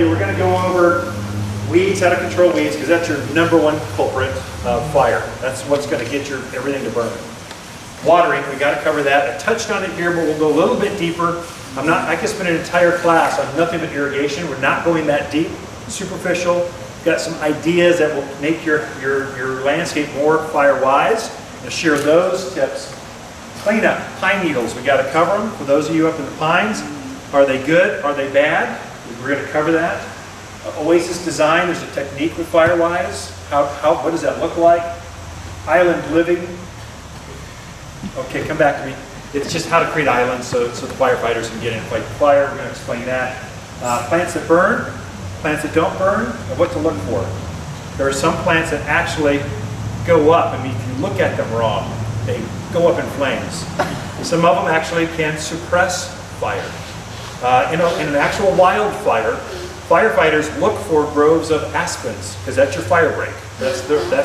you, we're going to go over weeds, how to control weeds, because that's your #1 culprit of fire. That's what's going to get your everything to burn. Watering, we got to cover that. I touched on it here, but we'll go a little bit deeper. I could spend an entire class on nothing but irrigation. We're not going that deep, superficial. Got some ideas that will make your landscape more fire-wise. I'll share those tips. Cleanup, pine needles, we got to cover them. For those of you up in the pines, are they good? Are they bad? We're going to cover that. Oasis design, there's a technique with Firewise. What does that look like? Island living. Okay, come back to me. It's just how to create islands so the firefighters can get in and fight the fire. We're going to explain that. Plants that burn, plants that don't burn, and what to look for. There are some plants that actually go up. I mean, if you look at them wrong, they go up in flames. Some of them actually can suppress fire. In an actual wildfire, firefighters look for groves of aspens, because that's your fire break. That's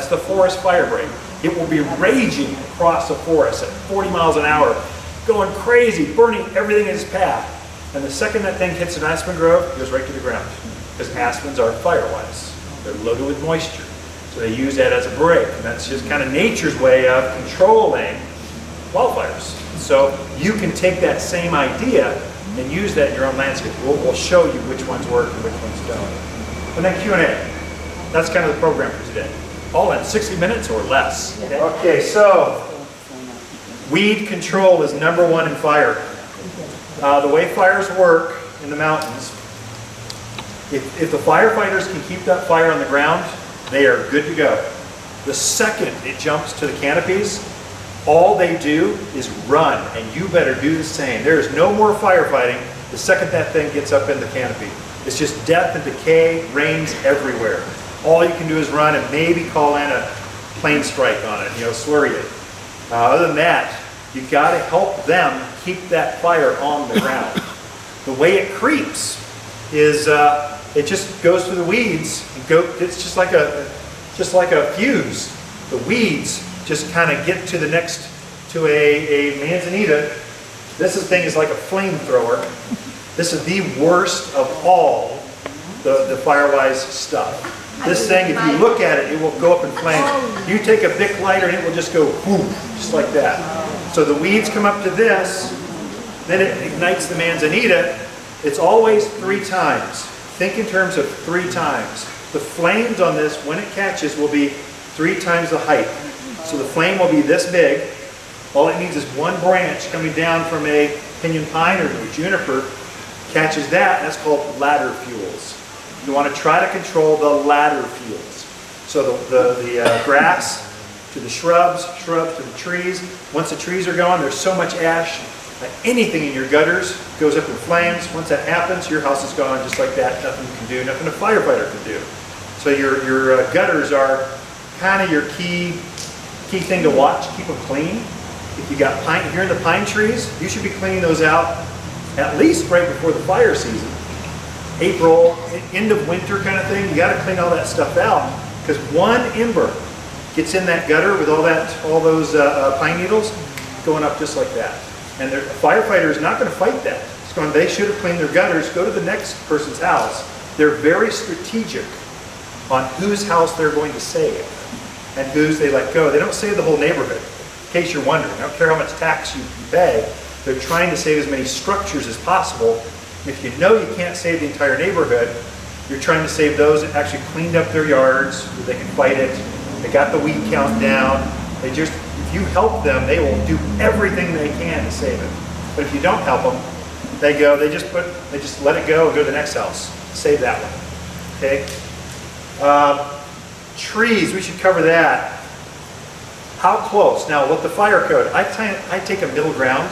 the forest fire break. It will be raging across the forest at 40 miles an hour, going crazy, burning everything in its path. And the second that thing hits an aspen grove, it goes right to the ground, because aspens are firewise. They're loaded with moisture. So they use that as a break, and that's just kind of nature's way of controlling wildfires. So you can take that same idea and use that in your own landscape. We'll show you which ones work and which ones don't. And then Q&A. That's kind of the program for today. All in 60 minutes or less. Okay, so weed control is #1 in fire. The way fires work in the mountains, if the firefighters can keep that fire on the ground, they are good to go. The second it jumps to the canopies, all they do is run, and you better do the same. There is no more firefighting the second that thing gets up in the canopy. It's just death and decay reigns everywhere. All you can do is run and maybe call in a plane strike on it, slurry it. Other than that, you got to help them keep that fire on the ground. The way it creeps is it just goes through the weeds. It's just like a fuse. The weeds just kind of get to the next, to a manzanita. This thing is like a flamethrower. This is the worst of all the Firewise stuff. This thing, if you look at it, it will go up in flames. You take a Bic lighter and it will just go whoop, just like that. So the weeds come up to this, then it ignites the manzanita. It's always 3 times. Think in terms of 3 times. The flames on this, when it catches, will be 3 times the height. So the flame will be this big. All it needs is one branch coming down from a pinyon pine or a juniper, catches that, and that's called ladder fuels. You want to try to control the ladder fuels. So the grass to the shrubs to the trees. Once the trees are gone, there's so much ash that anything in your gutters goes up in flames. Once that happens, your house is gone just like that. Nothing you can do, nothing a firefighter can do. So your gutters are kind of your key thing to watch. Keep them clean. If you're in the pine trees, you should be cleaning those out at least right before the fire season. April, end of winter kind of thing. You got to clean all that stuff out, because one ember gets in that gutter with all those pine needles going up just like that. And a firefighter is not going to fight that. They should have cleaned their gutters. Go to the next person's house. They're very strategic on whose house they're going to save and whose they let go. They don't save the whole neighborhood. In case you're wondering, I don't care how much tax you pay. They're trying to save as many structures as possible. If you know you can't save the entire neighborhood, you're trying to save those that actually cleaned up their yards, so they can fight it. They got the weed count down. If you help them, they will do everything they can to save it. But if you don't help them, they just let it go and go to the next house. Save that one. Okay? Trees, we should cover that. How close? Now, with the fire code, I take a middle ground.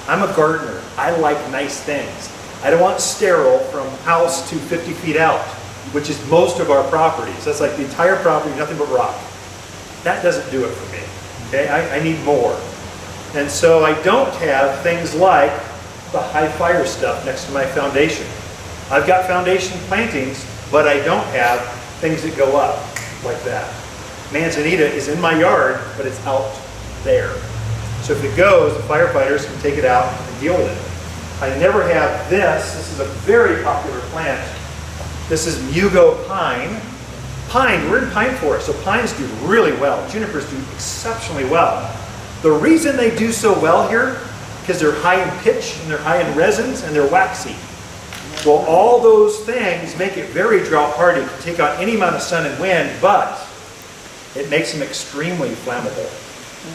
I'm a gardener. I like nice things. I don't want sterile from house to 50 feet out, which is most of our properties. That's like the entire property, nothing but rock. That doesn't do it for me. Okay, I need more. And so I don't have things like the high fire stuff next to my foundation. I've got foundation plantings, but I don't have things that go up like that. Manzanita is in my yard, but it's out there. So if it goes, the firefighters can take it out and deal with it. I never have this. This is a very popular plant This is Mugo pine. Pine, we're in pine forest, so pines do really well. Junipers do exceptionally well. The reason they do so well here, because they're high in pitch, and they're high in resins, and they're waxy. Well, all those things make it very drought hardy. It can take on any amount of sun and wind, but it makes them extremely flammable.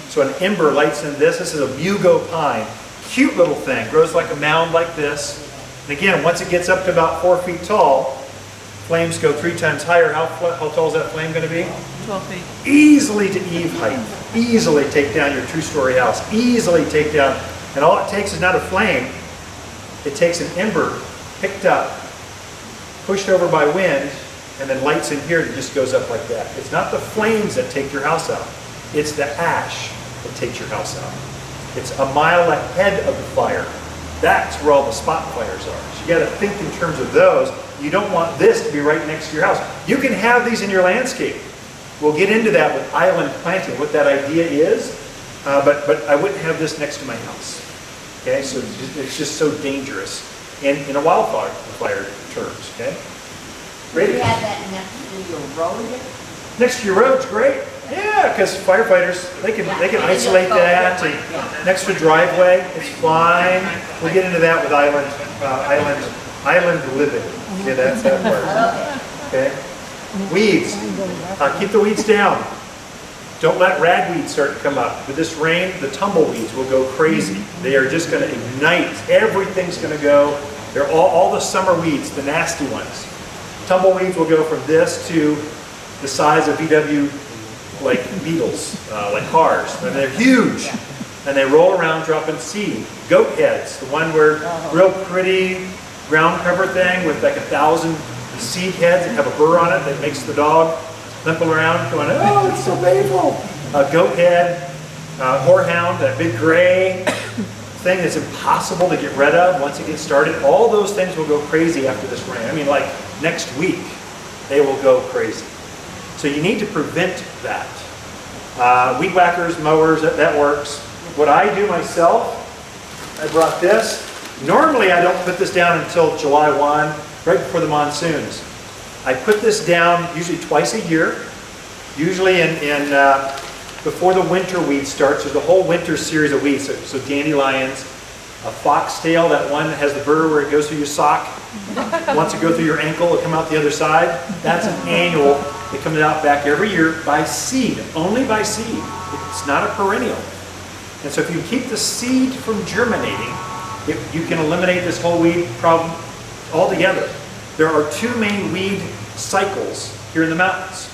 So an ember lights in this. This is a Mugo pine. Cute little thing. Grows like a mound like this. And again, once it gets up to about 4 feet tall, flames go 3 times higher. How tall is that flame going to be? 12 feet. Easily to eave height. Easily take down your 2-story house. Easily take down. And all it takes is not a flame. It takes an ember picked up, pushed over by wind, and then lights in here and it just goes up like that. It's not the flames that take your house out. It's the ash that takes your house out. It's a mile ahead of the fire. That's where all the spot fires are. So you got to think in terms of those. You don't want this to be right next to your house. You can have these in your landscape. We'll get into that with island planting, what that idea is, but I wouldn't have this next to my house. Okay, so it's just so dangerous in a wildfire terms. Okay, Do you have that next to your road? next to your road's great. Yeah, because firefighters they can isolate that. And next to driveway, it's fine. We'll get into that with island living. Okay, that's that part. Okay, weeds. Keep the weeds down. Don't let ragweed start to come up. With this rain, the tumbleweeds will go crazy. They are just going to ignite. Everything's going to go. They're all the summer weeds, the nasty ones. Tumbleweeds will go from this to the size of VW like beetles, like cars. And they're huge. And they roll around dropping seed. Goat heads, the one where real pretty ground cover thing with like 1,000 seed heads that have a burr on it that makes the dog limping around going, oh, it's so painful. Goat head, horehound, that big gray thing that's impossible to get rid of once it gets started. All those things will go crazy after this rain. I mean, like next week, they will go crazy. So you need to prevent that. Weed whackers, mowers, that works. What I do myself, I brought this. Normally, I don't put this down until July 1, right before the monsoons. I put this down usually twice a year, usually before the winter weed starts. There's a whole winter series of weeds, so dandelions, a foxtail, that one that has the burr where it goes through your sock. Once it goes through your ankle, it'll come out the other side. That's an annual. It comes out back every year by seed, only by seed. It's not a perennial. And so if you keep the seed from germinating, you can eliminate this whole weed problem altogether. There are 2 main weed cycles here in the mountains.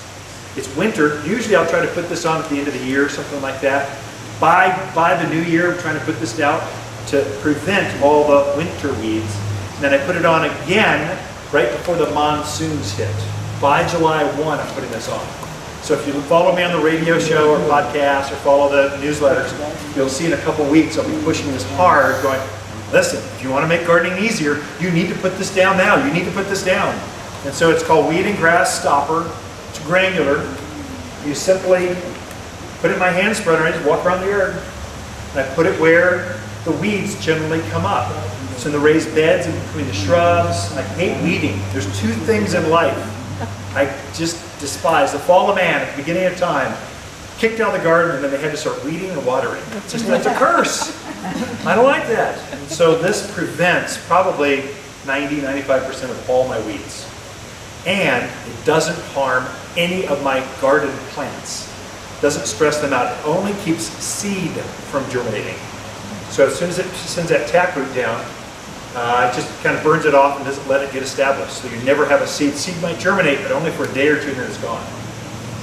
It's winter. Usually I'll try to put this on at the end of the year, something like that. By the new year, I'm trying to put this down to prevent all the winter weeds. And then I put it on again right before the monsoons hit. By July 1, I'm putting this on. So if you follow me on the radio show or podcast or follow the newsletters, you'll see in a couple weeks I'll be pushing this hard, going, listen, if you want to make gardening easier, you need to put this down now. You need to put this down. And so it's called Weed and Grass Stopper. It's granular. You simply put it in my hand spreader and I just walk around the yard. And I put it where the weeds generally come up. So in the raised beds in between the shrubs. I hate weeding. There's 2 things in life I just despise. The fall of man at the beginning of time kicked out of the garden and then they had to start weeding and watering. That's a curse. I don't like that. And so this prevents probably 90-95% of all my weeds. And it doesn't harm any of my garden plants. Doesn't stress them out. It only keeps seed from germinating. So as soon as it sends that taproot down, it just kind of burns it off and doesn't let it get established. So you never have a seed. Seed might germinate, but only for a day or 2 and then it's gone.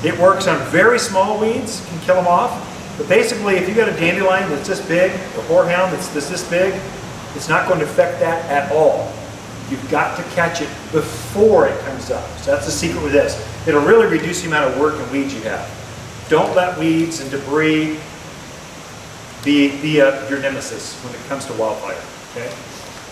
It works on very small weeds, can kill them off. But basically, if you got a dandelion that's this big, a horehound that's this big, it's not going to affect that at all. You've got to catch it before it comes up. So that's the secret with this. It'll really reduce the amount of work and weeds you have. Don't let weeds and debris be your nemesis when it comes to wildfire. Okay?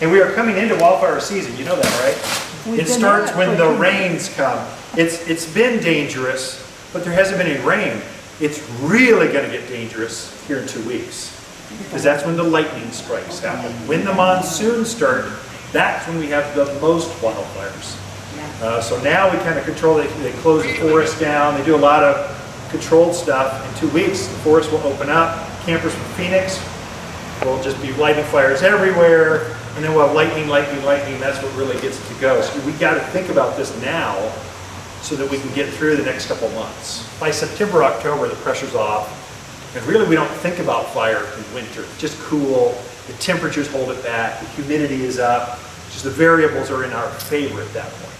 And we are coming into wildfire season. You know that, right? It starts when the rains come. It's been dangerous, but there hasn't been any rain. It's really going to get dangerous here in 2 weeks because that's when the lightning strikes happen. When the monsoons start, that's when we have the most wildfires. Yeah. So now we kind of control, they close the forest down, they do a lot of controlled stuff. In 2 weeks, the forest will open up. Campers from Phoenix will just be lighting fires everywhere, and then we'll have lightning, lightning, lightning. That's what really gets it to go. So we got to think about this now so that we can get through the next couple months. By September, October, the pressure's off, and really we don't think about fire in winter. It's just cool, the temperatures hold it back, the humidity is up, just the variables are in our favor at that point.